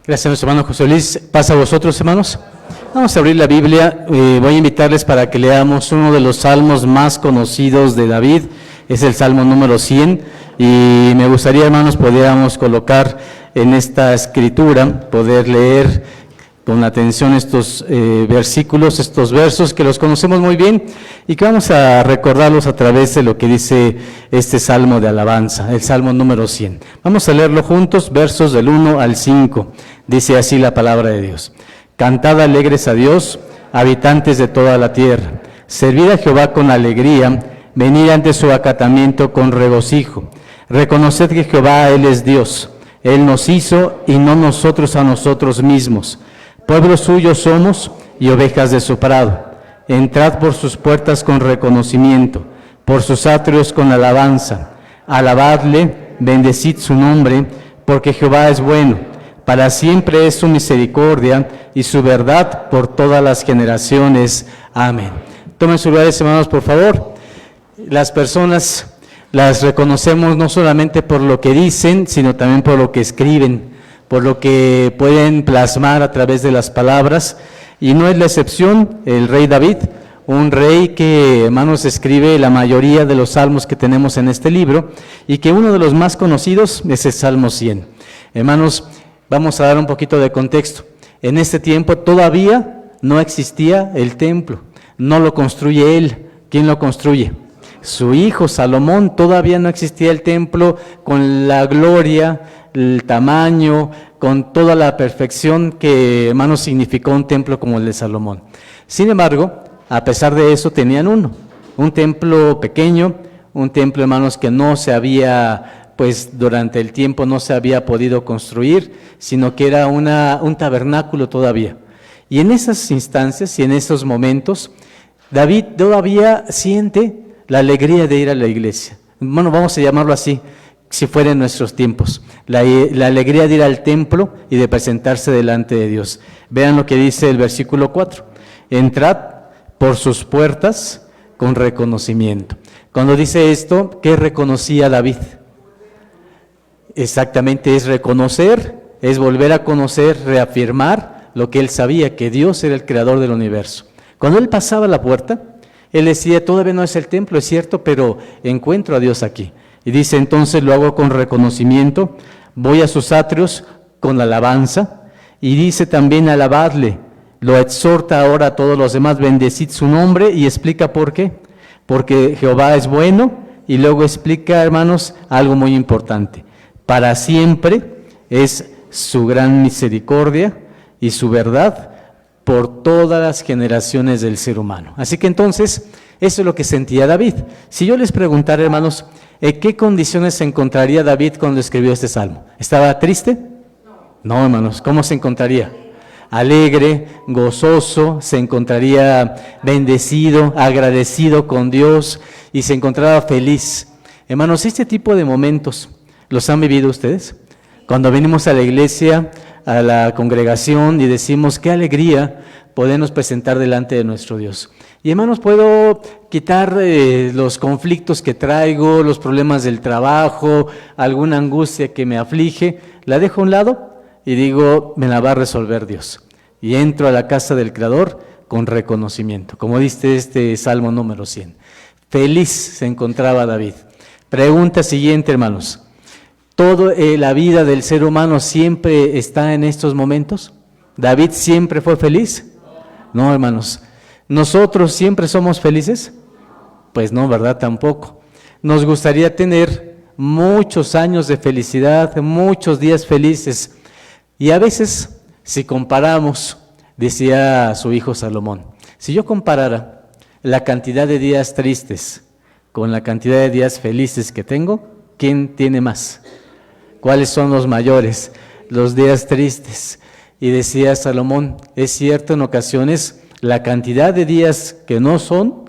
Gracias, nuestro hermano José Luis. Pasa a vosotros, hermanos. Vamos a abrir la Biblia. Voy a invitarles para que leamos uno de los salmos más conocidos de David. Es el Salmo número 100. Y me gustaría, hermanos, pudiéramos colocar en esta escritura, poder leer con atención estos versículos, estos versos que los conocemos muy bien y que vamos a recordarlos a través de lo que dice este salmo de alabanza, el salmo número 100. Vamos a leerlo juntos, versos del 1 al 5. Dice así la palabra de Dios. Cantad alegres a Dios, habitantes de toda la tierra. Servid a Jehová con alegría, venid ante su acatamiento con regocijo. Reconoced que Jehová, Él es Dios. Él nos hizo y no nosotros a nosotros mismos. Pueblo suyo somos y ovejas de su prado. Entrad por sus puertas con reconocimiento, por sus atrios con alabanza. Alabadle, bendecid su nombre, porque Jehová es bueno. Para siempre es su misericordia y su verdad por todas las generaciones. Amén. Tomen sus lugares, hermanos, por favor. Las personas las reconocemos no solamente por lo que dicen, sino también por lo que escriben, por lo que pueden plasmar a través de las palabras, y no es la excepción el rey David, un rey que, hermanos, escribe la mayoría de los salmos que tenemos en este libro, y que uno de los más conocidos es el Salmo 100. Hermanos, vamos a dar un poquito de contexto. En este tiempo todavía no existía el templo, no lo construye él. ¿Quién lo construye? Su hijo Salomón. Todavía no existía el templo con la gloria, el tamaño, con toda la perfección que, hermanos, significó un templo como el de Salomón. Sin embargo, a pesar de eso, tenían un templo pequeño, un templo, hermanos, que no se había, pues durante el tiempo no se había podido construir, sino que era un tabernáculo todavía. Y en esas instancias y en esos momentos, David todavía siente la alegría de ir a la iglesia. Bueno, vamos a llamarlo así, si fuera en nuestros tiempos, la alegría de ir al templo y de presentarse delante de Dios. Vean lo que dice el versículo 4. Entrad por sus puertas con reconocimiento. Cuando dice esto, ¿qué reconocía David? Exactamente, es reconocer, es volver a conocer, reafirmar lo que él sabía, que Dios era el creador del universo. Cuando él pasaba la puerta, él decía, todavía no es el templo, es cierto, pero encuentro a Dios aquí. Y dice, entonces lo hago con reconocimiento, voy a sus atrios con alabanza, y dice también alabadle, lo exhorta ahora a todos los demás, bendecid su nombre, y explica por qué. Porque Jehová es bueno, y luego explica, hermanos, algo muy importante. Para siempre es su gran misericordia y su verdad por todas las generaciones del ser humano. Así que entonces, eso es lo que sentía David. Si yo les preguntara, hermanos, ¿en qué condiciones se encontraría David cuando escribió este salmo? ¿Estaba triste? No, hermanos, ¿cómo se encontraría? Alegre, gozoso, se encontraría bendecido, agradecido con Dios y se encontraba feliz. Hermanos, este tipo de momentos, ¿los han vivido ustedes? Cuando venimos a la iglesia, a la congregación y decimos, qué alegría podernos presentar delante de nuestro Dios. Y hermanos, puedo quitar los conflictos que traigo, los problemas del trabajo, alguna angustia que me aflige, la dejo a un lado y digo, me la va a resolver Dios. Y entro a la casa del Creador con reconocimiento, como dice este Salmo número 100. Feliz se encontraba David. Pregunta siguiente, hermanos. ¿Toda la vida del ser humano siempre está en estos momentos? ¿David siempre fue feliz? No, hermanos. ¿Nosotros siempre somos felices? Pues no, ¿verdad? Tampoco. Nos gustaría tener muchos años de felicidad, muchos días felices. Y a veces, si comparamos, decía su hijo Salomón, si yo comparara la cantidad de días tristes con la cantidad de días felices que tengo, ¿quién tiene más? ¿Cuáles son los mayores? Los días tristes. Y decía Salomón, es cierto, en ocasiones la cantidad de días que no son,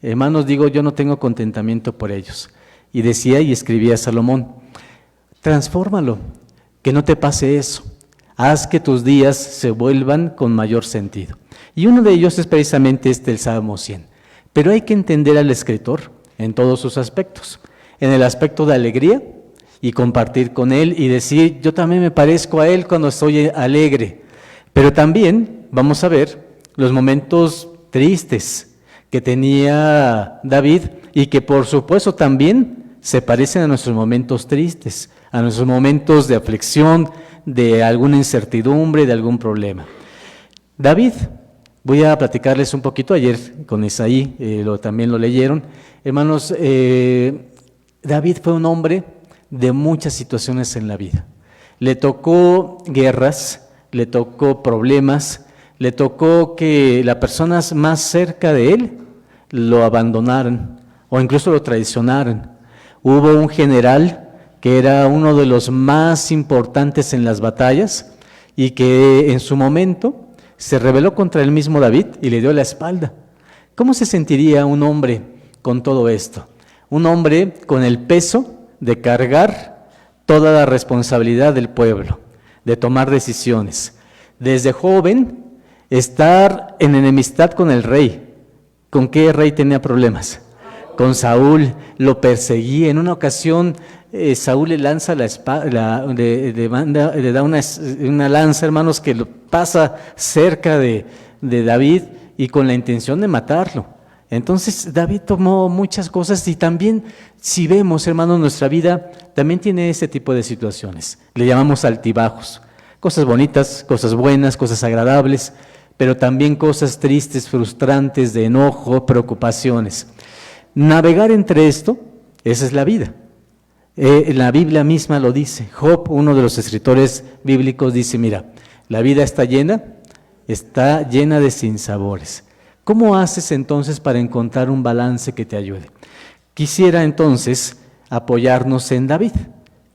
hermanos, digo, yo no tengo contentamiento por ellos. Y decía y escribía Salomón, transfórmalo, que no te pase eso. Haz que tus días se vuelvan con mayor sentido. Y uno de ellos es precisamente el Salmo 100. Pero hay que entender al escritor en todos sus aspectos. En el aspecto de alegría y compartir con él y decir, yo también me parezco a él cuando estoy alegre. Pero también vamos a ver los momentos tristes que tenía David y que por supuesto también se parecen a nuestros momentos tristes, a nuestros momentos de aflicción, de alguna incertidumbre, de algún problema. David, voy a platicarles un poquito, ayer con Isaí también lo leyeron. Hermanos, David fue un hombre de muchas situaciones en la vida. Le tocó guerras, le tocó problemas, le tocó que las personas más cerca de él lo abandonaran o incluso lo traicionaran. Hubo un general que era uno de los más importantes en las batallas y que en su momento se rebeló contra el mismo David y le dio la espalda. ¿Cómo se sentiría un hombre con todo esto? Un hombre con el peso de cargar toda la responsabilidad del pueblo, de tomar decisiones. Desde joven, estar en enemistad con el rey. ¿Con qué rey tenía problemas? Con Saúl, lo perseguía. En una ocasión, Saúl le lanza la espada, le da una lanza, hermanos, que lo pasa cerca de David y con la intención de matarlo. Entonces David tomó muchas cosas y también, si vemos, hermanos, nuestra vida también tiene ese tipo de situaciones. Le llamamos altibajos. Cosas bonitas, cosas buenas, cosas agradables, pero también cosas tristes, frustrantes, de enojo, preocupaciones. Navegar entre esto, esa es la vida. La Biblia misma lo dice. Job, uno de los escritores bíblicos, dice, mira, la vida está llena de sinsabores. ¿Cómo haces entonces para encontrar un balance que te ayude? Quisiera entonces apoyarnos en David.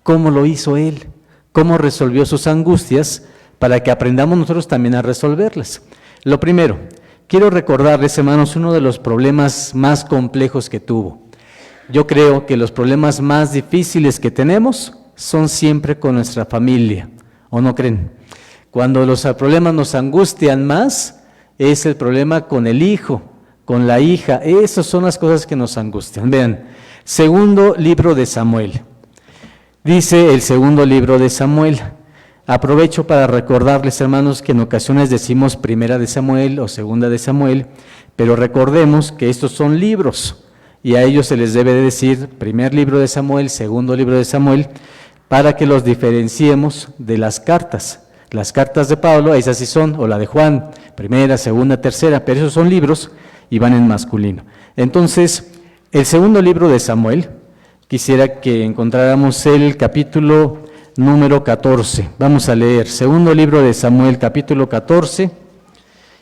¿Cómo lo hizo él? ¿Cómo resolvió sus angustias para que aprendamos nosotros también a resolverlas? Lo primero, quiero recordarles, hermanos, uno de los problemas más complejos que tuvo. Yo creo que los problemas más difíciles que tenemos son siempre con nuestra familia, ¿o no creen? Cuando los problemas nos angustian más, es el problema con el hijo, con la hija. Esas son las cosas que nos angustian. Vean, segundo libro de Samuel. Dice el segundo libro de Samuel. Aprovecho para recordarles, hermanos, que en ocasiones decimos primera de Samuel o segunda de Samuel, pero recordemos que estos son libros y a ellos se les debe de decir primer libro de Samuel, segundo libro de Samuel, para que los diferenciemos de las cartas. Las cartas de Pablo, esas sí son, o la de Juan, primera, segunda, tercera, pero esos son libros y van en masculino. Entonces, el segundo libro de Samuel, quisiera que encontráramos el capítulo número 14. Vamos a leer, segundo libro de Samuel, capítulo 14,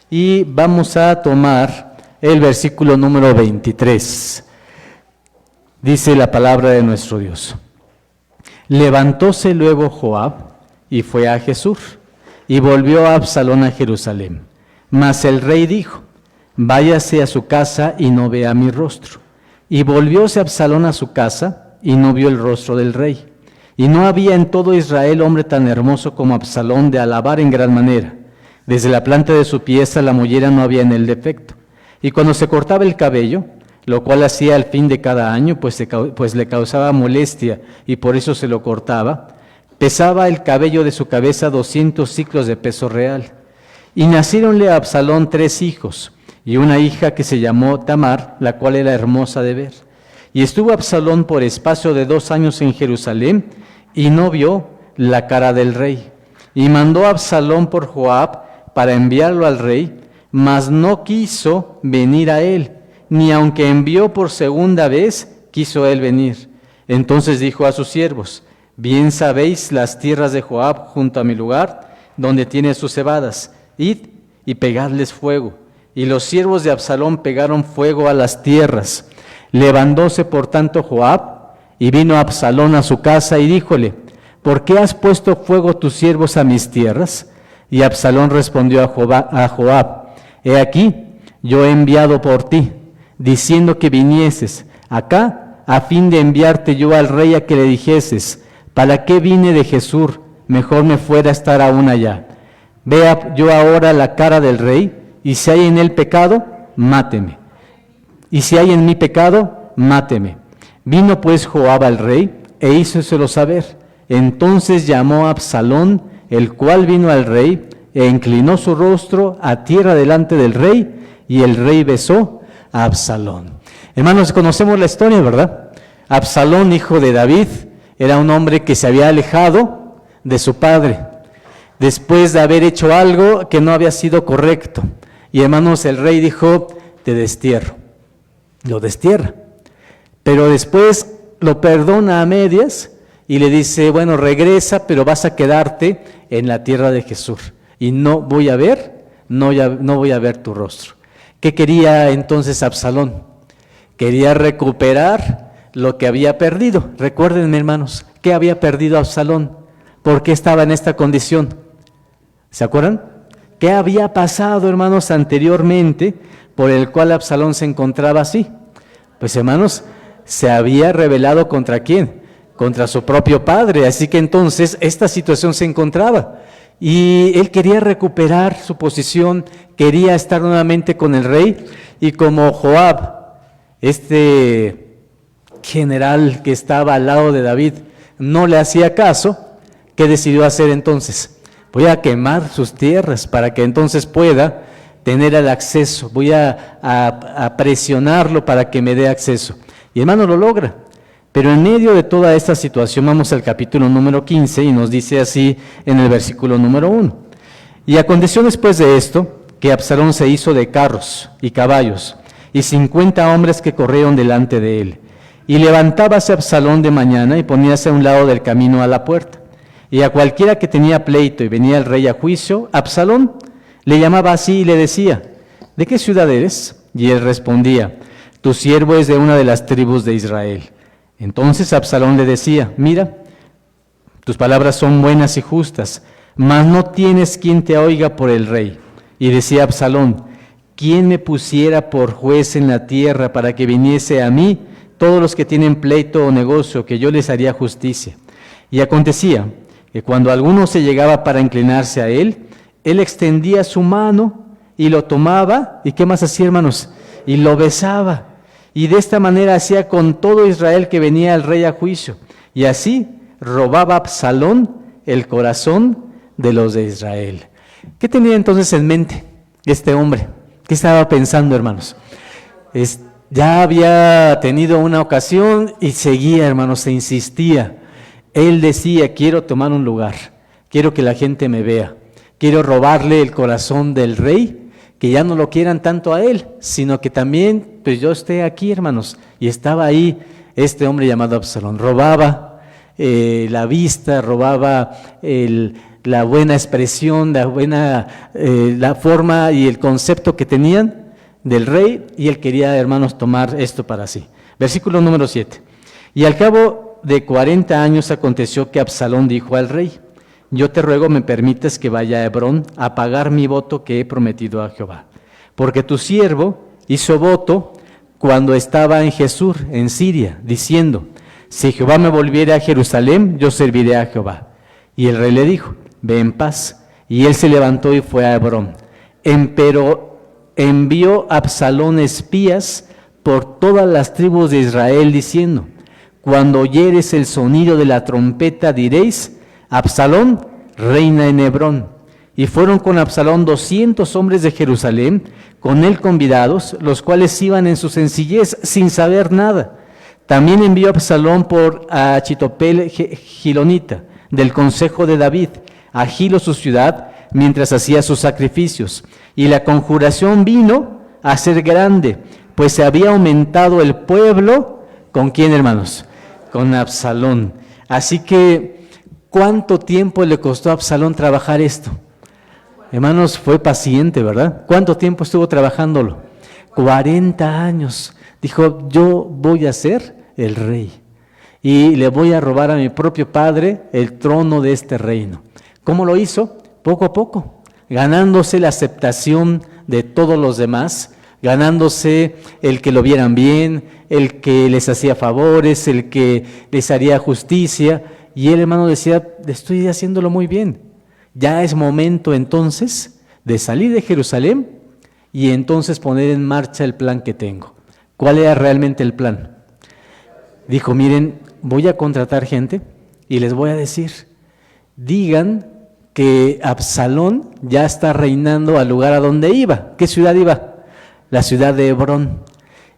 y vamos a tomar el versículo número 23. Dice la palabra de nuestro Dios. Levantóse luego Joab y fue a Jesús, y volvió a Absalón a Jerusalén. Mas el rey dijo, váyase a su casa y no vea mi rostro. Y volvióse Absalón a su casa y no vio el rostro del rey. Y no había en todo Israel hombre tan hermoso como Absalón de alabar en gran manera. Desde la planta de su pie hasta la mollera no había en él defecto. Y cuando se cortaba el cabello, lo cual hacía al fin de cada año, pues le causaba molestia y por eso se lo cortaba, pesaba el cabello de su cabeza 200 siclos de peso real. Y nacieronle a Absalón 3 hijos, y una hija que se llamó Tamar, la cual era hermosa de ver. Y estuvo Absalón por espacio de 2 años en Jerusalén, y no vio la cara del rey. Y mandó Absalón por Joab para enviarlo al rey, mas no quiso venir a él, ni aunque envió por segunda vez, quiso él venir. Entonces dijo a sus siervos, bien sabéis las tierras de Joab junto a mi lugar, donde tiene sus cebadas, id y pegadles fuego. Y los siervos de Absalón pegaron fuego a las tierras. Levantóse por tanto Joab, y vino Absalón a su casa y díjole, ¿por qué has puesto fuego tus siervos a mis tierras? Y Absalón respondió a Joab, he aquí, yo he enviado por ti, diciendo que vinieses acá, a fin de enviarte yo al rey a que le dijeses, ¿para qué vine de Jesús? Mejor me fuera a estar aún allá. Vea yo ahora la cara del rey, y si hay en él pecado, máteme. Y si hay en mí pecado, máteme. Vino pues Joab al rey, e hízoselo saber. Entonces llamó a Absalón, el cual vino al rey, e inclinó su rostro a tierra delante del rey, y el rey besó a Absalón. Hermanos, conocemos la historia, ¿verdad? Absalón, hijo de David, era un hombre que se había alejado de su padre, después de haber hecho algo que no había sido correcto. Y hermanos, el rey dijo, te destierro. Lo destierra. Pero después lo perdona a medias y le dice, bueno, regresa, pero vas a quedarte en la tierra de Jesús. Y no voy a ver tu rostro. ¿Qué quería entonces Absalón? Quería recuperar lo que había perdido. Recuérdenme, hermanos, ¿qué había perdido Absalón? ¿Por qué estaba en esta condición? ¿Se acuerdan? ¿Qué había pasado, hermanos, anteriormente por el cual Absalón se encontraba así? Pues, hermanos, se había rebelado ¿contra quién? Contra su propio padre. Así que entonces esta situación se encontraba. Y él quería recuperar su posición, quería estar nuevamente con el rey. Y como Joab, este general que estaba al lado de David, no le hacía caso, ¿qué decidió hacer entonces? Voy a quemar sus tierras para que entonces pueda tener el acceso. Voy a presionarlo para que me dé acceso. Y hermano, lo logra. Pero en medio de toda esta situación, vamos al capítulo número 15 y nos dice así en el versículo número 1. Y aconteció después de esto, que Absalón se hizo de carros y caballos, y 50 hombres que corrieron delante de él. Y levantábase Absalón de mañana y poníase a un lado del camino a la puerta. Y a cualquiera que tenía pleito y venía el rey a juicio, Absalón le llamaba así y le decía, ¿de qué ciudad eres? Y él respondía, tu siervo es de una de las tribus de Israel. Entonces Absalón le decía, mira, tus palabras son buenas y justas, mas no tienes quien te oiga por el rey. Y decía Absalón, ¿quién me pusiera por juez en la tierra para que viniese a mí todos los que tienen pleito o negocio, que yo les haría justicia? Y acontecía que cuando alguno se llegaba para inclinarse a él, él extendía su mano y lo tomaba, ¿y qué más hacía, hermanos? Y lo besaba. Y de esta manera hacía con todo Israel que venía el rey a juicio. Y así robaba Absalón el corazón de los de Israel. ¿Qué tenía entonces en mente este hombre? ¿Qué estaba pensando, hermanos? Ya había tenido una ocasión y seguía, hermanos, se insistía. Él decía, quiero tomar un lugar, quiero que la gente me vea, quiero robarle el corazón del rey, que ya no lo quieran tanto a él, sino que también pues yo esté aquí, hermanos. Y estaba ahí este hombre llamado Absalón, robaba la vista, robaba la buena expresión, la forma y el concepto que tenían del rey, y él quería, hermanos, tomar esto para sí. Versículo número 7. Y al cabo de 40 años aconteció que Absalón dijo al rey, yo te ruego me permites que vaya a Hebrón a pagar mi voto que he prometido a Jehová. Porque tu siervo hizo voto cuando estaba en Jesús, en Siria, diciendo, si Jehová me volviere a Jerusalén, yo serviré a Jehová. Y el rey le dijo, ve en paz. Y él se levantó y fue a Hebrón. Pero envió Absalón espías por todas las tribus de Israel, diciendo, cuando oyeres el sonido de la trompeta, diréis, Absalón reina en Hebrón. Y fueron con Absalón 200 hombres de Jerusalén, con él convidados, los cuales iban en su sencillez, sin saber nada. También envió Absalón por Achitopel Gilonita, del consejo de David, a Gilo su ciudad, mientras hacía sus sacrificios. Y la conjuración vino a ser grande, pues se había aumentado el pueblo. ¿Con quién, hermanos? Con Absalón. Así que, ¿cuánto tiempo le costó a Absalón trabajar esto? Hermanos, fue paciente, ¿verdad? ¿Cuánto tiempo estuvo trabajándolo? 40 años. Dijo, yo voy a ser el rey y le voy a robar a mi propio padre el trono de este reino. ¿Cómo lo hizo? Poco a poco, ganándose la aceptación de todos los demás, ganándose el que lo vieran bien, el que les hacía favores, el que les haría justicia. Y él, hermano, decía, estoy haciéndolo muy bien. Ya es momento entonces de salir de Jerusalén y entonces poner en marcha el plan que tengo. ¿Cuál era realmente el plan? Dijo, miren, voy a contratar gente y les voy a decir, digan que Absalón ya está reinando al lugar a donde iba. ¿Qué ciudad iba? La ciudad de Hebrón.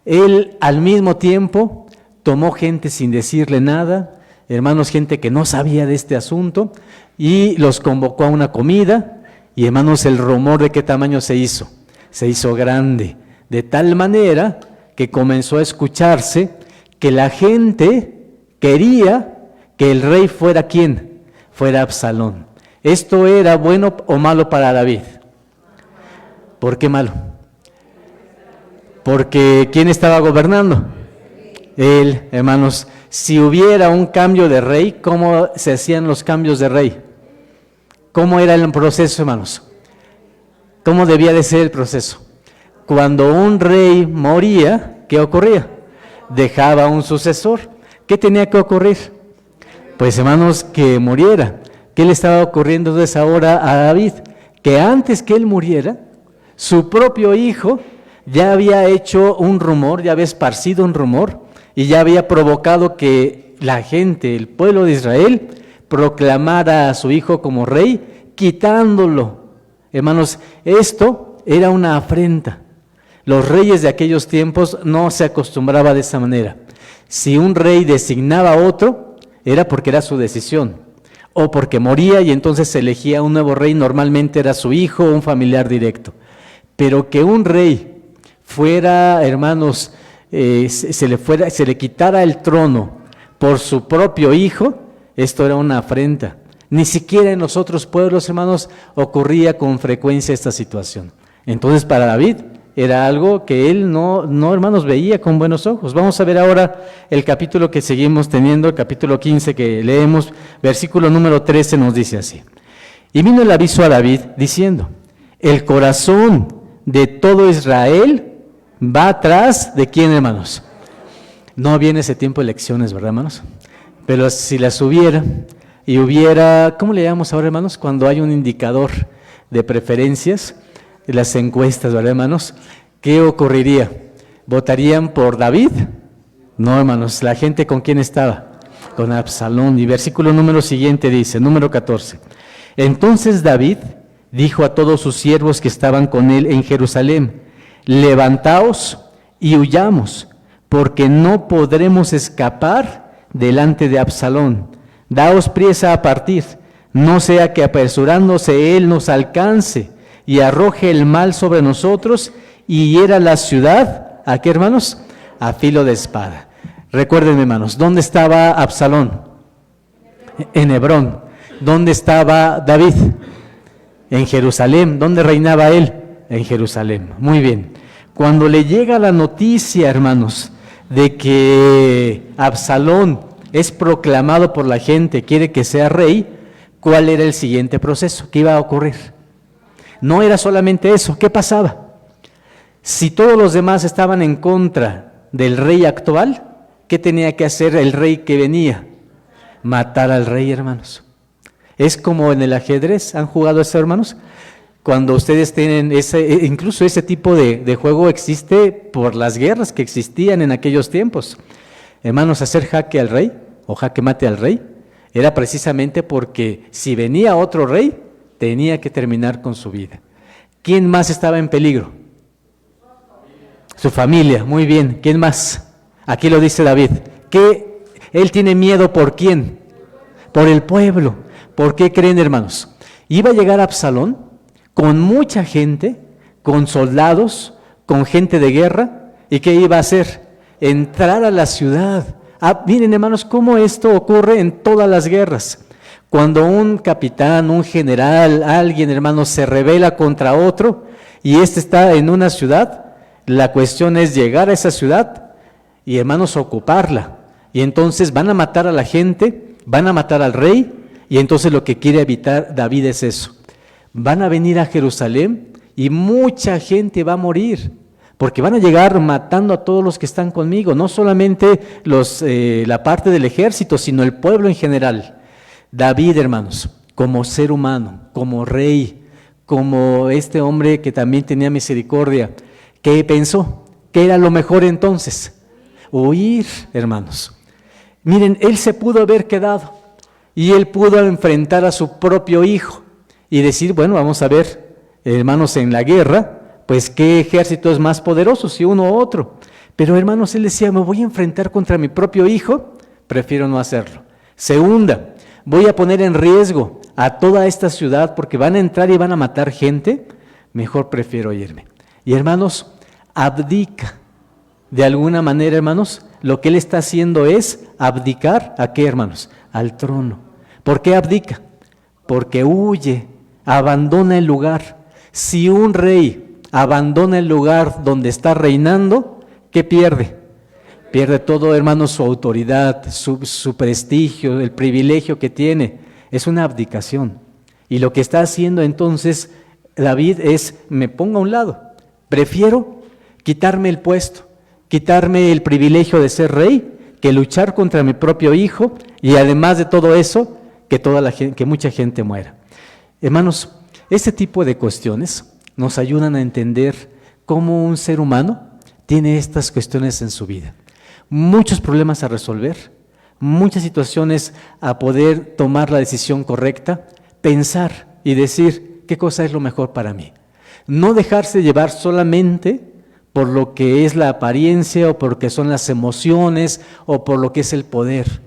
Él al mismo tiempo tomó gente sin decirle nada, hermanos, gente que no sabía de este asunto, y los convocó a una comida, y hermanos, el rumor de qué tamaño se hizo grande, de tal manera que comenzó a escucharse que la gente quería que el rey fuera ¿quién? Fuera Absalón. ¿Esto era bueno o malo para David? ¿Por qué malo? Porque ¿quién estaba gobernando? Él, hermanos. Si hubiera un cambio de rey, ¿cómo se hacían los cambios de rey? ¿Cómo era el proceso, hermanos? ¿Cómo debía de ser el proceso? Cuando un rey moría, ¿qué ocurría? Dejaba un sucesor. ¿Qué tenía que ocurrir? Pues, hermanos, que muriera. ¿Qué le estaba ocurriendo entonces ahora a David? Que antes que él muriera, su propio hijo ya había hecho un rumor, ya había esparcido un rumor, y ya había provocado que la gente, el pueblo de Israel, proclamara a su hijo como rey, quitándolo. Hermanos, esto era una afrenta. Los reyes de aquellos tiempos no se acostumbraba de esa manera. Si un rey designaba a otro, era porque era su decisión, o porque moría y entonces se elegía un nuevo rey, normalmente era su hijo o un familiar directo. Pero que un rey fuera, hermanos, se le quitara el trono por su propio hijo, esto era una afrenta. Ni siquiera en los otros pueblos, hermanos, ocurría con frecuencia esta situación. Entonces, para David era algo que él no, hermanos, veía con buenos ojos. Vamos a ver ahora el capítulo que seguimos teniendo, el capítulo 15 que leemos, versículo número 13 nos dice así. Y vino el aviso a David diciendo, el corazón de todo Israel va atrás de quién, hermanos. No había en ese tiempo elecciones, ¿verdad, hermanos? Pero si las hubiera, y hubiera, ¿cómo le llamamos ahora, hermanos? Cuando hay un indicador de preferencias, de las encuestas, ¿verdad, hermanos? ¿Qué ocurriría? ¿Votarían por David? No, hermanos, la gente ¿con quién estaba? Con Absalón. Y versículo número siguiente dice, número 14. Entonces David dijo a todos sus siervos que estaban con él en Jerusalén, levantaos y huyamos, porque no podremos escapar delante de Absalón. Daos priesa a partir, no sea que apresurándose él nos alcance y arroje el mal sobre nosotros y hiera la ciudad, ¿a qué, hermanos? A filo de espada. Recuerden, hermanos, ¿dónde estaba Absalón? En Hebrón. ¿Dónde estaba David? En Jerusalén. ¿Dónde reinaba él? En Jerusalén. Muy bien. Cuando le llega la noticia, hermanos, de que Absalón es proclamado por la gente, quiere que sea rey, ¿cuál era el siguiente proceso? ¿Qué iba a ocurrir? No era solamente eso. ¿Qué pasaba? Si todos los demás estaban en contra del rey actual, ¿qué tenía que hacer el rey que venía? Matar al rey, hermanos. Es como en el ajedrez. ¿Han jugado eso, hermanos? Cuando ustedes tienen incluso ese tipo de juego existe por las guerras que existían en aquellos tiempos. Hermanos, hacer jaque al rey o jaque mate al rey era precisamente porque si venía otro rey, tenía que terminar con su vida. ¿Quién más estaba en peligro? Su familia, muy bien. ¿Quién más? Aquí lo dice David. Que él tiene miedo ¿por quién? Por el pueblo. ¿Por qué creen, hermanos? Iba a llegar Absalón con mucha gente, con soldados, con gente de guerra, ¿y qué iba a hacer? Entrar a la ciudad. Miren, hermanos, cómo esto ocurre en todas las guerras. Cuando un capitán, un general, alguien, hermanos, se rebela contra otro y este está en una ciudad, la cuestión es llegar a esa ciudad y, hermanos, ocuparla. Y entonces van a matar a la gente, van a matar al rey, y entonces lo que quiere evitar David es eso. Van a venir a Jerusalén y mucha gente va a morir, porque van a llegar matando a todos los que están conmigo, no solamente la parte del ejército, sino el pueblo en general. David, hermanos, como ser humano, como rey, como este hombre que también tenía misericordia, ¿qué pensó? ¿Qué era lo mejor entonces? Huir, hermanos. Miren, él se pudo haber quedado y él pudo enfrentar a su propio hijo y decir, bueno, vamos a ver, hermanos, en la guerra, pues qué ejército es más poderoso, si uno u otro. Pero hermanos, él decía, me voy a enfrentar contra mi propio hijo, prefiero no hacerlo. Segunda, voy a poner en riesgo a toda esta ciudad porque van a entrar y van a matar gente, mejor prefiero irme. Y hermanos, abdica. De alguna manera, hermanos, lo que él está haciendo es abdicar, ¿a qué, hermanos? Al trono. ¿Por qué abdica? Porque huye, abandona el lugar. Si un rey abandona el lugar donde está reinando, ¿qué pierde? Pierde todo, hermanos, su autoridad, su prestigio, el privilegio que tiene. Es una abdicación. Y lo que está haciendo entonces David es, me pongo a un lado. Prefiero quitarme el puesto, quitarme el privilegio de ser rey, que luchar contra mi propio hijo y además de todo eso, que mucha gente muera. Hermanos, este tipo de cuestiones nos ayudan a entender cómo un ser humano tiene estas cuestiones en su vida. Muchos problemas a resolver, muchas situaciones a poder tomar la decisión correcta, pensar y decir qué cosa es lo mejor para mí. No dejarse llevar solamente por lo que es la apariencia o por lo que son las emociones o por lo que es el poder.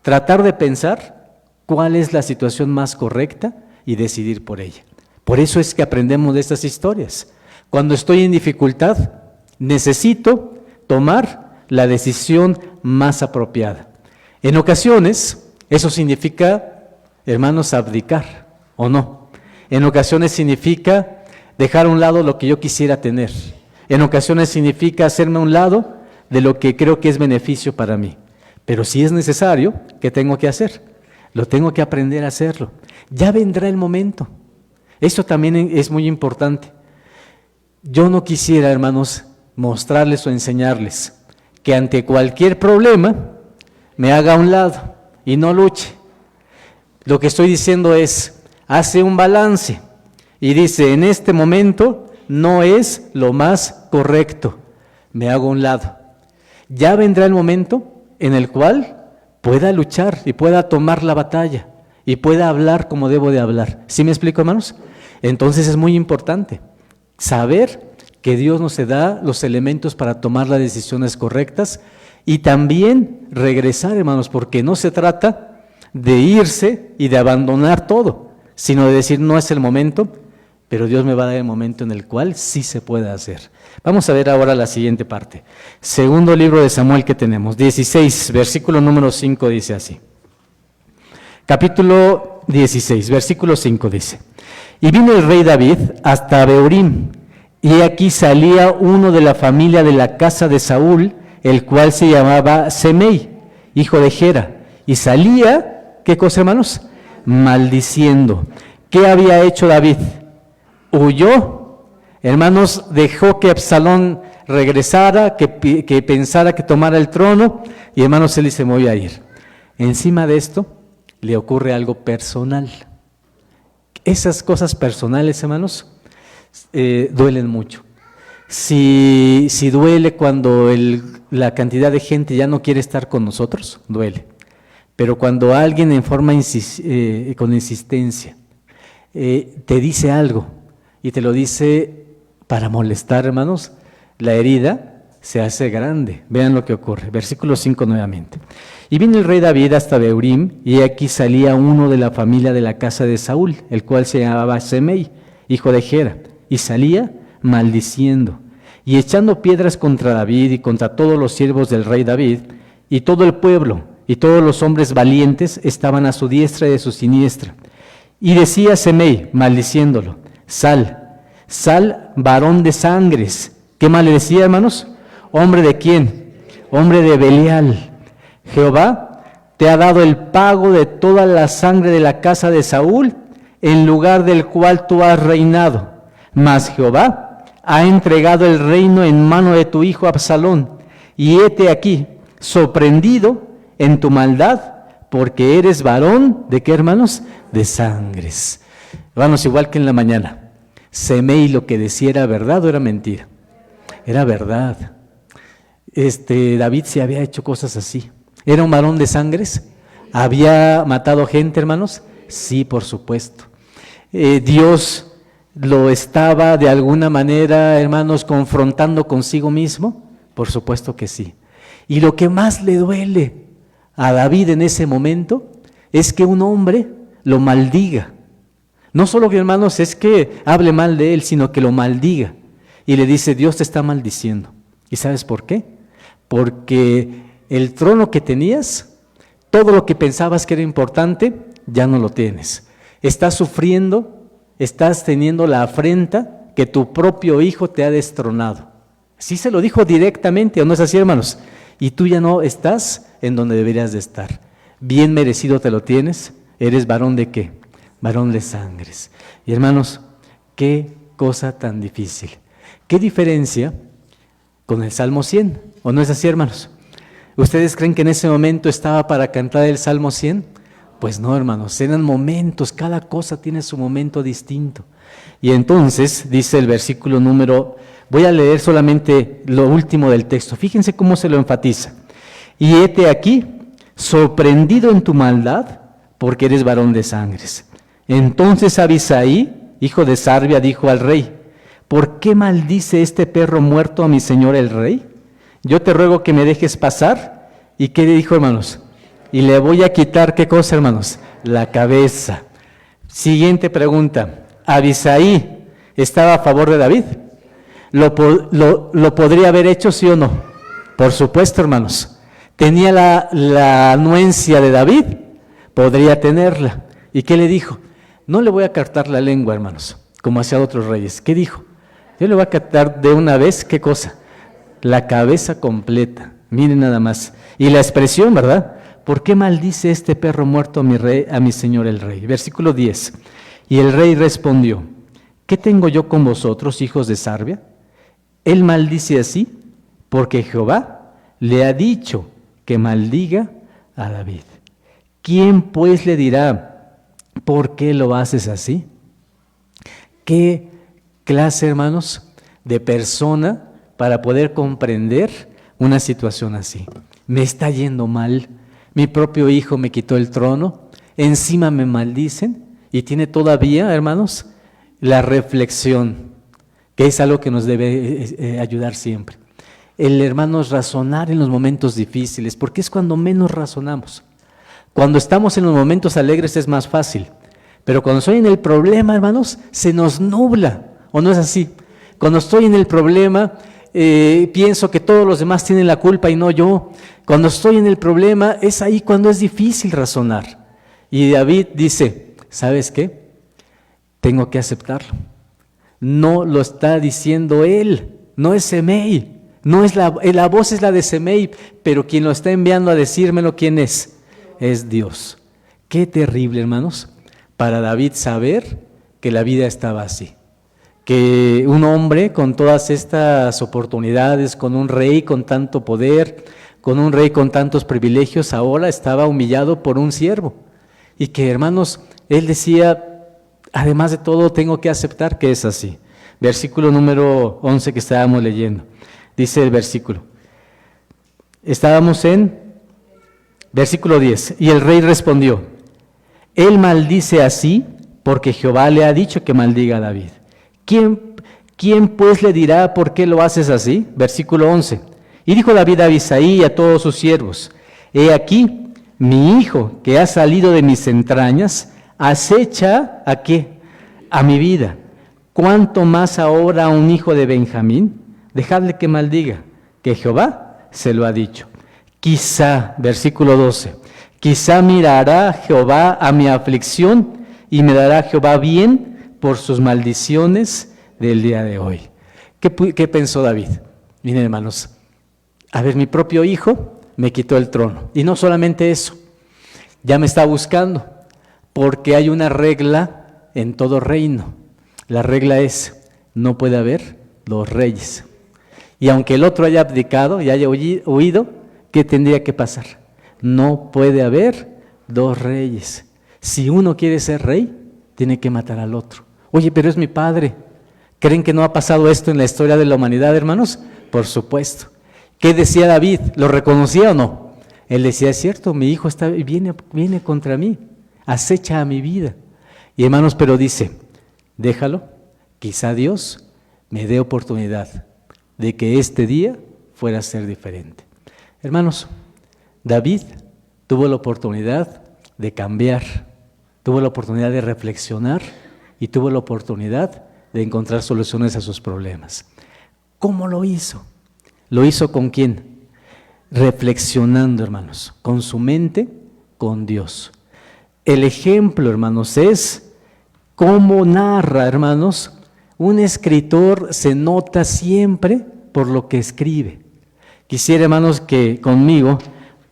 Tratar de pensar cuál es la situación más correcta y decidir por ella. Por eso es que aprendemos de estas historias. Cuando estoy en dificultad, necesito tomar la decisión más apropiada. En ocasiones, eso significa, hermanos, abdicar, ¿o no? En ocasiones significa dejar a un lado lo que yo quisiera tener. En ocasiones significa hacerme a un lado de lo que creo que es beneficio para mí. Pero si es necesario, ¿qué tengo que hacer? Lo tengo que aprender a hacerlo. Ya vendrá el momento. Eso también es muy importante. Yo no quisiera, hermanos, mostrarles o enseñarles que ante cualquier problema me haga a un lado y no luche. Lo que estoy diciendo es, hace un balance y dice, en este momento no es lo más correcto, me hago a un lado. Ya vendrá el momento en el cual pueda luchar y pueda tomar la batalla y pueda hablar como debo de hablar. ¿Sí me explico, hermanos? Entonces es muy importante saber que Dios nos da los elementos para tomar las decisiones correctas y también regresar, hermanos, porque no se trata de irse y de abandonar todo, sino de decir no es el momento, pero Dios me va a dar el momento en el cual sí se puede hacer. Vamos a ver ahora la siguiente parte. Segundo libro de Samuel que tenemos, 16, versículo número 5 dice así. Capítulo 16, versículo 5 dice, y vino el rey David hasta Beorim, y aquí salía uno de la familia de la casa de Saúl, el cual se llamaba Semei, hijo de Gera, y salía, ¿qué cosa, hermanos? Maldiciendo. ¿Qué había hecho David? Huyó, hermanos, dejó que Absalón regresara, que pensara que tomara el trono, y hermanos, él dice, me voy a ir. Encima de esto, le ocurre algo personal. Esas cosas personales, hermanos, duelen mucho. Si duele cuando la cantidad de gente ya no quiere estar con nosotros, duele. Pero cuando alguien en forma con insistencia te dice algo y te lo dice para molestar, hermanos, la herida se hace grande. Vean lo que ocurre. Versículo 5 nuevamente. Y vino el rey David hasta Beorim, y aquí salía uno de la familia de la casa de Saúl, el cual se llamaba Semei, hijo de Gera, y salía maldiciendo y echando piedras contra David y contra todos los siervos del rey David, y todo el pueblo y todos los hombres valientes estaban a su diestra y a su siniestra. Y decía Semei, maldiciéndolo, sal, varón de sangres. ¿Qué mal le decía, hermanos? ¿Hombre de quién? Hombre de Belial. Jehová te ha dado el pago de toda la sangre de la casa de Saúl, en lugar del cual tú has reinado. Mas Jehová ha entregado el reino en mano de tu hijo Absalón, y hete aquí, sorprendido en tu maldad, porque eres varón, ¿de qué, hermanos? De sangres. Hermanos, igual que en la mañana, Semei lo que decía era verdad o era mentira. Era verdad. David se había hecho cosas así. ¿Era un varón de sangres? ¿Había matado gente, hermanos? Sí, por supuesto. Dios lo estaba de alguna manera, hermanos, confrontando consigo mismo. Por supuesto que sí. Y lo que más le duele a David en ese momento es que un hombre lo maldiga. No solo que, hermanos, es que hable mal de él, sino que lo maldiga. Y le dice, Dios te está maldiciendo. ¿Y sabes por qué? Porque el trono que tenías, todo lo que pensabas que era importante, ya no lo tienes. Estás sufriendo, estás teniendo la afrenta que tu propio hijo te ha destronado. Sí se lo dijo directamente, ¿o no es así, hermanos? Y tú ya no estás en donde deberías de estar. Bien merecido te lo tienes. ¿Eres varón de qué? Varón de sangres. Y hermanos, qué cosa tan difícil. ¿Qué diferencia con el Salmo 100? ¿O no es así, hermanos? ¿Ustedes creen que en ese momento estaba para cantar el Salmo 100? Pues no, hermanos, eran momentos, cada cosa tiene su momento distinto. Y entonces dice el versículo número, voy a leer solamente lo último del texto, fíjense cómo se lo enfatiza. Y hete aquí, sorprendido en tu maldad, porque eres varón de sangres. Entonces Abisaí, hijo de Sarbia, dijo al rey, ¿por qué maldice este perro muerto a mi señor el rey? Yo te ruego que me dejes pasar. ¿Y qué le dijo, hermanos? Y le voy a quitar, ¿qué cosa, hermanos? La cabeza. Siguiente pregunta. ¿Abisaí estaba a favor de David? ¿Lo podría haber hecho, sí o no? Por supuesto, hermanos. ¿Tenía la anuencia de David? Podría tenerla. ¿Y qué le dijo? No le voy a cortar la lengua, hermanos, como hacía otros reyes. ¿Qué dijo? Yo le voy a cortar de una vez, ¿qué cosa? La cabeza completa. Miren nada más. Y la expresión, ¿verdad? ¿Por qué maldice este perro muerto a mi rey, a mi señor el rey? Versículo 10. Y el rey respondió, ¿qué tengo yo con vosotros, hijos de Sarbia? Él maldice así porque Jehová le ha dicho que maldiga a David. ¿Quién pues le dirá, por qué lo haces así? ¿Qué clase, hermanos, de persona para poder comprender una situación así? Me está yendo mal, mi propio hijo me quitó el trono, encima me maldicen, y tiene todavía, hermanos, la reflexión, que es algo que nos debe ayudar siempre. El, hermanos, razonar en los momentos difíciles, porque es cuando menos razonamos. Cuando estamos en los momentos alegres es más fácil, pero cuando estoy en el problema, hermanos, se nos nubla, ¿o no es así? Cuando estoy en el problema, pienso que todos los demás tienen la culpa y no yo. Cuando estoy en el problema, es ahí cuando es difícil razonar. Y David dice, ¿sabes qué? Tengo que aceptarlo. No lo está diciendo él, no es Semei, no es la voz es la de Semei, pero quien lo está enviando a decírmelo, ¿quién es? Es Dios. Qué terrible, hermanos, para David saber que la vida estaba así. Que un hombre con todas estas oportunidades, con un rey con tanto poder, con un rey con tantos privilegios, ahora estaba humillado por un siervo. Y que, hermanos, él decía, además de todo, tengo que aceptar que es así. Versículo número 11 que estábamos leyendo. Dice el versículo. Estábamos en versículo 10. Y el rey respondió, él maldice así porque Jehová le ha dicho que maldiga a David. ¿Quién pues le dirá por qué lo haces así? Versículo 11. Y dijo David a Abisaí y a todos sus siervos, he aquí, mi hijo que ha salido de mis entrañas, acecha ¿a qué? A mi vida. ¿Cuánto más ahora a un hijo de Benjamín? Dejadle que maldiga, que Jehová se lo ha dicho. Quizá, versículo 12, quizá mirará Jehová a mi aflicción y me dará Jehová bien por sus maldiciones del día de hoy. ¿Qué pensó David? Miren, hermanos, a ver, mi propio hijo me quitó el trono. Y no solamente eso, ya me está buscando, porque hay una regla en todo reino. La regla es, no puede haber dos reyes. Y aunque el otro haya abdicado y haya huido, ¿qué tendría que pasar? No puede haber dos reyes. Si uno quiere ser rey, tiene que matar al otro. Oye, pero es mi padre. ¿Creen que no ha pasado esto en la historia de la humanidad, hermanos? Por supuesto. ¿Qué decía David? ¿Lo reconocía o no? Él decía, es cierto, mi hijo viene contra mí, acecha a mi vida. Y hermanos, pero dice, déjalo, quizá Dios me dé oportunidad de que este día fuera a ser diferente. Hermanos, David tuvo la oportunidad de cambiar, tuvo la oportunidad de reflexionar y tuvo la oportunidad de encontrar soluciones a sus problemas. ¿Cómo lo hizo? ¿Lo hizo con quién? Reflexionando, hermanos, con su mente, con Dios. El ejemplo, hermanos, es cómo narra, hermanos, un escritor se nota siempre por lo que escribe. Quisiera, hermanos, que conmigo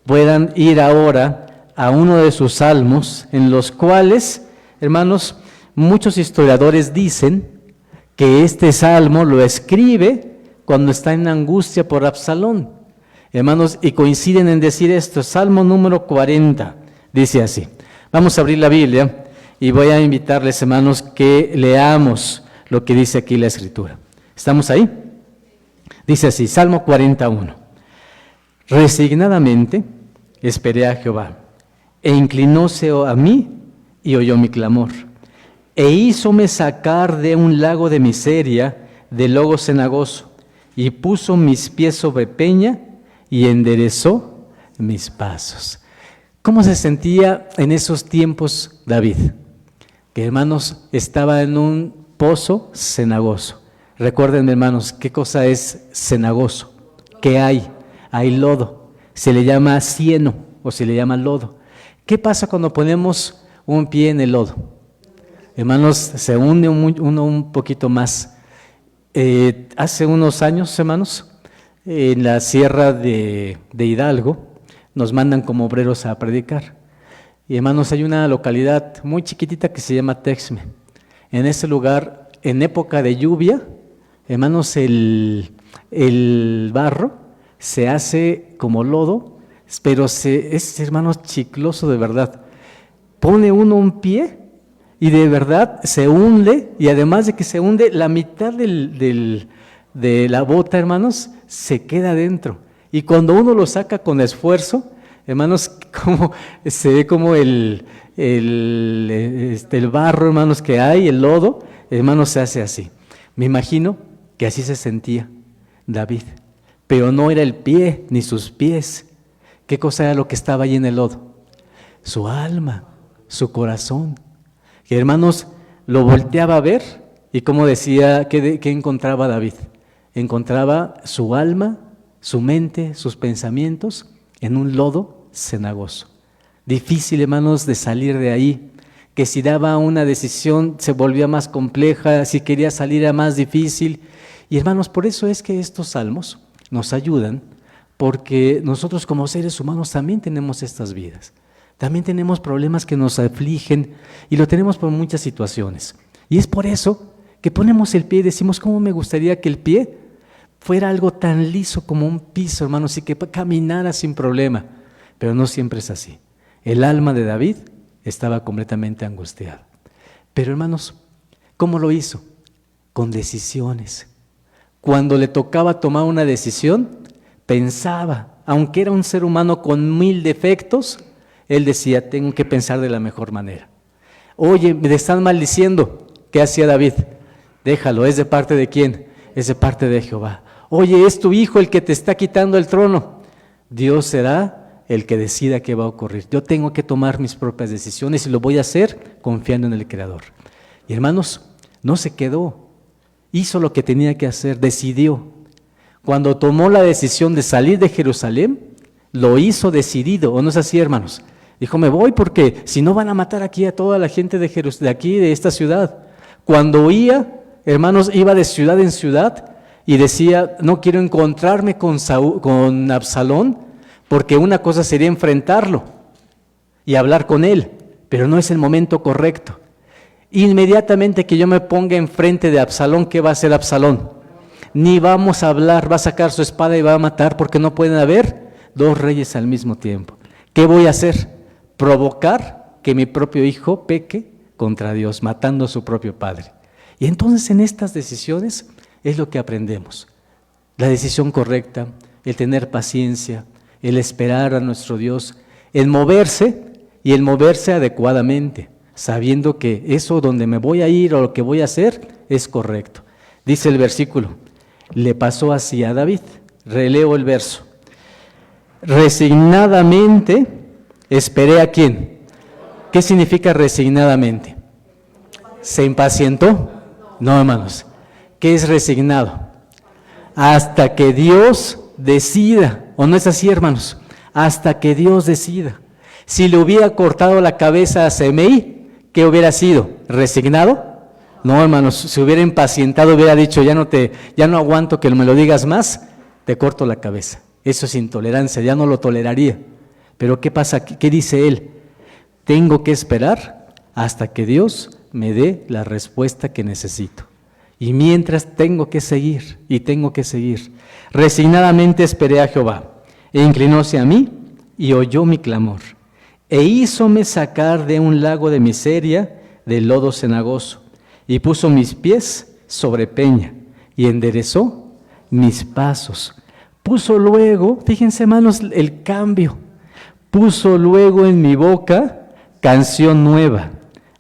puedan ir ahora a uno de sus salmos, en los cuales, hermanos, muchos historiadores dicen que este salmo lo escribe cuando está en angustia por Absalón. Hermanos, y coinciden en decir esto, Salmo número 40, dice así. Vamos a abrir la Biblia y voy a invitarles, hermanos, que leamos lo que dice aquí la Escritura. ¿Estamos ahí? Dice así, Salmo 41. Resignadamente esperé a Jehová, e inclinóse a mí y oyó mi clamor, e hízome sacar de un lago de miseria, de lodo cenagoso, y puso mis pies sobre peña, y enderezó mis pasos. ¿Cómo se sentía en esos tiempos David? Que, hermanos, estaba en un pozo cenagoso. Recuerden, hermanos, ¿qué cosa es cenagoso? ¿Qué hay? Hay lodo. Se le llama cieno o se le llama lodo. ¿Qué pasa cuando ponemos un pie en el lodo? Hermanos, se hunde uno un poquito más. Hace unos años, hermanos, en la sierra de Hidalgo, nos mandan como obreros a predicar. Y, hermanos, hay una localidad muy chiquitita que se llama Texme. En ese lugar, en época de lluvia, hermanos, el barro se hace como lodo, pero es, hermanos, chicloso de verdad. Pone uno un pie y de verdad se hunde, y además de que se hunde, la mitad de la bota, hermanos, se queda dentro. Y cuando uno lo saca con esfuerzo, hermanos, se ve como el barro, hermanos, que hay, el lodo, hermanos, se hace así. Me imagino que así se sentía David, pero no era el pie ni sus pies. ¿Qué cosa era lo que estaba ahí en el lodo? Su alma, su corazón. Que, hermanos, lo volteaba a ver y, como decía, ¿qué encontraba David? Encontraba su alma, su mente, sus pensamientos en un lodo cenagoso. Difícil, hermanos, de salir de ahí, que si daba una decisión se volvía más compleja, si quería salir era más difícil. Y, hermanos, por eso es que estos salmos nos ayudan, porque nosotros como seres humanos también tenemos estas vidas, también tenemos problemas que nos afligen y lo tenemos por muchas situaciones. Y es por eso que ponemos el pie y decimos, ¿cómo me gustaría que el pie fuera algo tan liso como un piso, hermanos, y que caminara sin problema? Pero no siempre es así. El alma de David estaba completamente angustiada. Pero, hermanos, ¿cómo lo hizo? Con decisiones. Cuando le tocaba tomar una decisión, pensaba, aunque era un ser humano con 1000 defectos, él decía, tengo que pensar de la mejor manera. Oye, me están maldiciendo. ¿Qué hacía David? Déjalo, ¿es de parte de quién? Es de parte de Jehová. Oye, es tu hijo el que te está quitando el trono. Dios será el que decida qué va a ocurrir. Yo tengo que tomar mis propias decisiones y lo voy a hacer confiando en el Creador. Y, hermanos, no se quedó. Hizo lo que tenía que hacer, decidió. Cuando tomó la decisión de salir de Jerusalén, lo hizo decidido, ¿o no es así, hermanos? Dijo, me voy porque si no van a matar aquí a toda la gente de aquí, de esta ciudad. Cuando oía, hermanos, iba de ciudad en ciudad y decía, no quiero encontrarme con Absalón, porque una cosa sería enfrentarlo y hablar con él, pero no es el momento correcto. Inmediatamente que yo me ponga enfrente de Absalón, ¿qué va a hacer Absalón? Ni vamos a hablar, va a sacar su espada y va a matar, porque no pueden haber 2 reyes al mismo tiempo. ¿Qué voy a hacer? Provocar que mi propio hijo peque contra Dios, matando a su propio padre. Y entonces en estas decisiones es lo que aprendemos. La decisión correcta, el tener paciencia, el esperar a nuestro Dios, el moverse y el moverse adecuadamente, sabiendo que eso donde me voy a ir o lo que voy a hacer es correcto. Dice el versículo, le pasó así a David. Releo el verso. Resignadamente esperé ¿a quién? ¿Qué significa resignadamente? ¿Se impacientó? No, hermanos. ¿Qué es resignado? Hasta que Dios decida. ¿O no es así, hermanos? Hasta que Dios decida. Si le hubiera cortado la cabeza a Semei, ¿qué hubiera sido? ¿Resignado? No, hermanos, si hubiera impacientado, hubiera dicho, ya no aguanto que me lo digas más, te corto la cabeza. Eso es intolerancia, ya no lo toleraría. Pero ¿qué pasa? ¿Qué dice él? Tengo que esperar hasta que Dios me dé la respuesta que necesito. Y mientras tengo que seguir, y tengo que seguir. Resignadamente esperé a Jehová, e inclinóse a mí, y oyó mi clamor. E hízome sacar de un lago de miseria, de lodo cenagoso, y puso mis pies sobre peña, y enderezó mis pasos. Puso luego, fíjense hermanos el cambio, puso luego en mi boca canción nueva,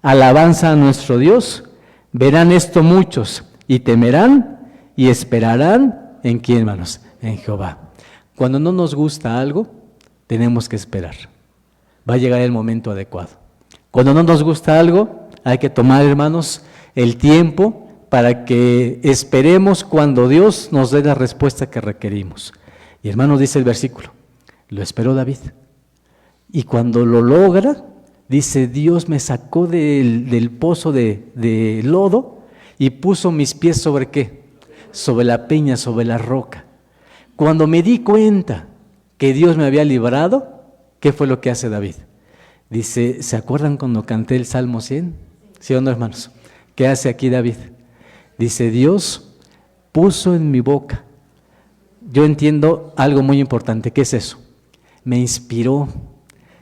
alabanza a nuestro Dios. Verán esto muchos y temerán y esperarán ¿en quién, hermanos? En Jehová. Cuando no nos gusta algo, tenemos que esperar. Va a llegar el momento adecuado. Cuando no nos gusta algo, hay que tomar, hermanos, el tiempo para que esperemos cuando Dios nos dé la respuesta que requerimos. Y hermanos, dice el versículo, lo esperó David. Y cuando lo logra, dice, Dios me sacó del pozo de lodo y puso mis pies sobre ¿qué? Sobre la peña, sobre la roca. Cuando me di cuenta que Dios me había librado, ¿qué fue lo que hace David? Dice, ¿se acuerdan cuando canté el Salmo 100? ¿Sí o no, hermanos? ¿Qué hace aquí David? Dice, Dios puso en mi boca. Yo entiendo algo muy importante. ¿Qué es eso? Me inspiró,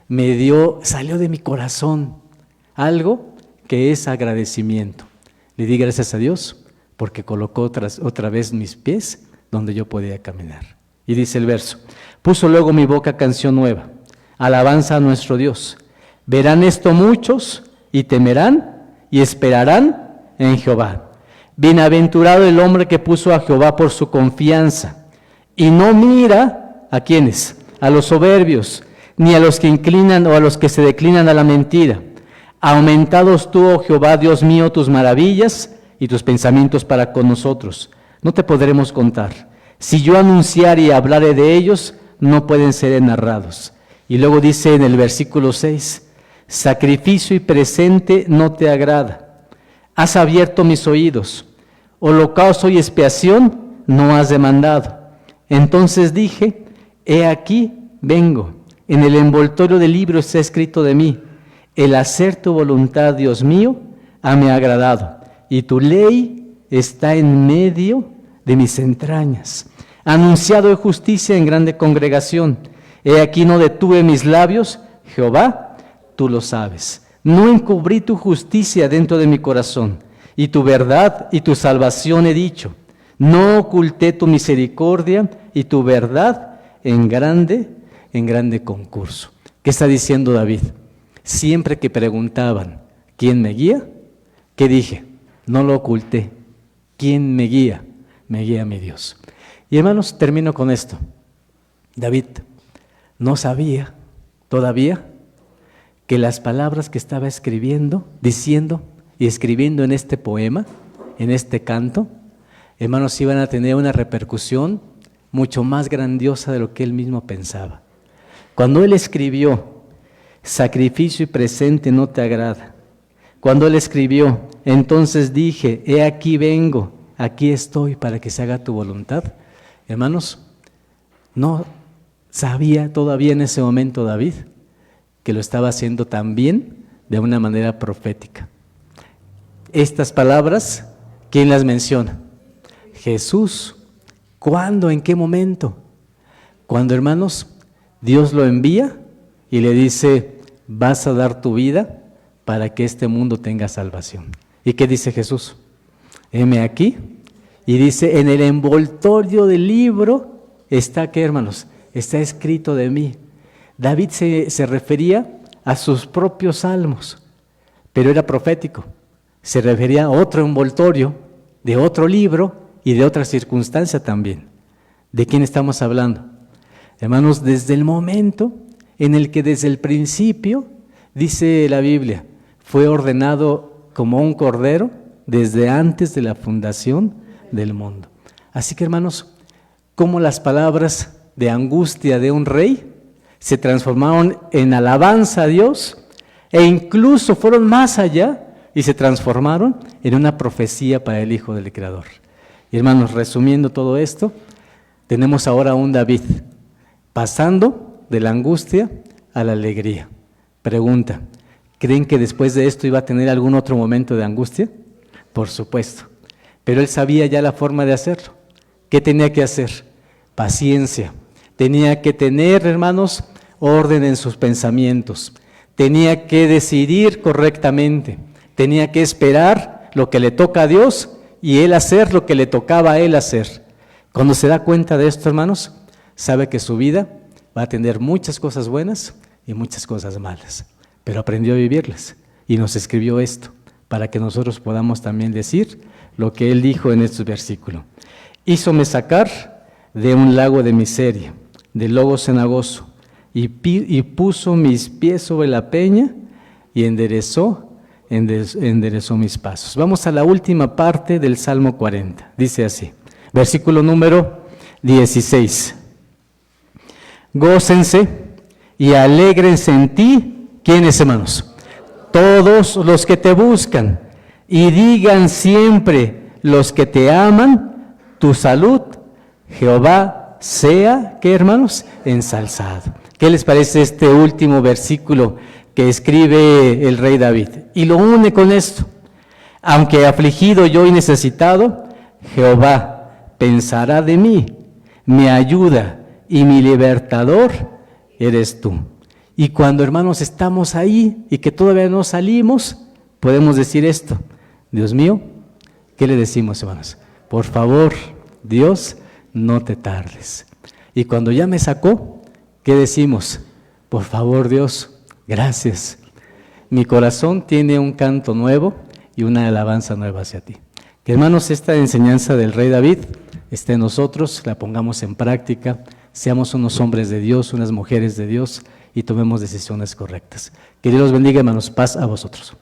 me dio, salió de mi corazón algo que es agradecimiento. Le di gracias a Dios porque colocó otra vez mis pies donde yo podía caminar. Y dice el verso, puso luego mi boca canción nueva, alabanza a nuestro Dios. Verán esto muchos y temerán y esperarán en Jehová. Bienaventurado el hombre que puso a Jehová por su confianza y no mira a quiénes, a los soberbios, ni a los que inclinan o a los que se declinan a la mentira. Aumentados tú, oh Jehová, Dios mío, tus maravillas y tus pensamientos para con nosotros. No te podremos contar. Si yo anunciare y hablare de ellos, no pueden ser narrados. Y luego dice en el versículo 6, sacrificio y presente no te agrada. Has abierto mis oídos. Holocausto y expiación no has demandado. Entonces dije, he aquí, vengo. En el envoltorio del libro está escrito de mí, el hacer tu voluntad, Dios mío, hame agradado, y tu ley está en medio de mis entrañas. Anunciado de justicia en grande congregación, he aquí no detuve mis labios, Jehová, tú lo sabes. No encubrí tu justicia dentro de mi corazón, y tu verdad y tu salvación he dicho. No oculté tu misericordia y tu verdad en grande concurso. ¿Qué está diciendo David? Siempre que preguntaban, ¿quién me guía? ¿Qué dije? No lo oculté. ¿Quién me guía? Me guía mi Dios. Y hermanos, termino con esto. David no sabía todavía que las palabras que estaba escribiendo, diciendo y escribiendo en este poema, en este canto, hermanos, iban a tener una repercusión mucho más grandiosa de lo que él mismo pensaba. Cuando él escribió, sacrificio y presente no te agrada. Cuando él escribió, entonces dije, he aquí vengo, aquí estoy para que se haga tu voluntad. Hermanos, no sabía todavía en ese momento David que lo estaba haciendo también de una manera profética. Estas palabras, ¿quién las menciona? Jesús. ¿Cuándo? ¿En qué momento? Cuando, hermanos, Dios lo envía y le dice, vas a dar tu vida para que este mundo tenga salvación. ¿Y qué dice Jesús? Heme aquí. Y dice, en el envoltorio del libro está, ¿qué, hermanos? está escrito de mí. David se refería a sus propios salmos, pero era profético. Se refería a otro envoltorio, de otro libro y de otra circunstancia también. ¿De quién estamos hablando? Hermanos, desde el momento en el que desde el principio, dice la Biblia, fue ordenado como un cordero desde antes de la fundación del mundo. Así que, hermanos, como las palabras de angustia de un rey se transformaron en alabanza a Dios e incluso fueron más allá y se transformaron en una profecía para el Hijo del Creador. Y hermanos, resumiendo todo esto, tenemos ahora a un David pasando de la angustia a la alegría. Pregunta, ¿creen que después de esto iba a tener algún otro momento de angustia? Por supuesto, pero él sabía ya la forma de hacerlo. ¿Qué tenía que hacer? Paciencia. Tenía que tener, hermanos, orden en sus pensamientos. Tenía que decidir correctamente. Tenía que esperar lo que le toca a Dios y él hacer lo que le tocaba a él hacer. Cuando se da cuenta de esto, hermanos, sabe que su vida va a tener muchas cosas buenas y muchas cosas malas, pero aprendió a vivirlas y nos escribió esto para que nosotros podamos también decir lo que él dijo en estos versículos. Hízome sacar de un lago de miseria, del lodo cenagoso, y puso mis pies sobre la peña y enderezó mis pasos. Vamos a la última parte del Salmo 40. Dice así, versículo número 16. Gócense y alégrense en ti, ¿quiénes, hermanos? Todos los que te buscan, y digan siempre los que te aman, tu salud, Jehová sea, ¿qué, hermanos? Ensalzado. ¿Qué les parece este último versículo que escribe el rey David? Y lo une con esto. Aunque afligido yo y necesitado, Jehová pensará de mí, mi ayuda y mi libertador eres tú. Y cuando, hermanos, estamos ahí y que todavía no salimos, podemos decir esto: Dios mío, ¿qué le decimos, hermanos? Por favor, Dios, no te tardes. Y cuando ya me sacó, ¿qué decimos? Por favor, Dios, gracias. Mi corazón tiene un canto nuevo y una alabanza nueva hacia ti. Que, hermanos, esta enseñanza del rey David esté en nosotros, la pongamos en práctica, seamos unos hombres de Dios, unas mujeres de Dios y tomemos decisiones correctas. Que Dios los bendiga, hermanos. Paz a vosotros.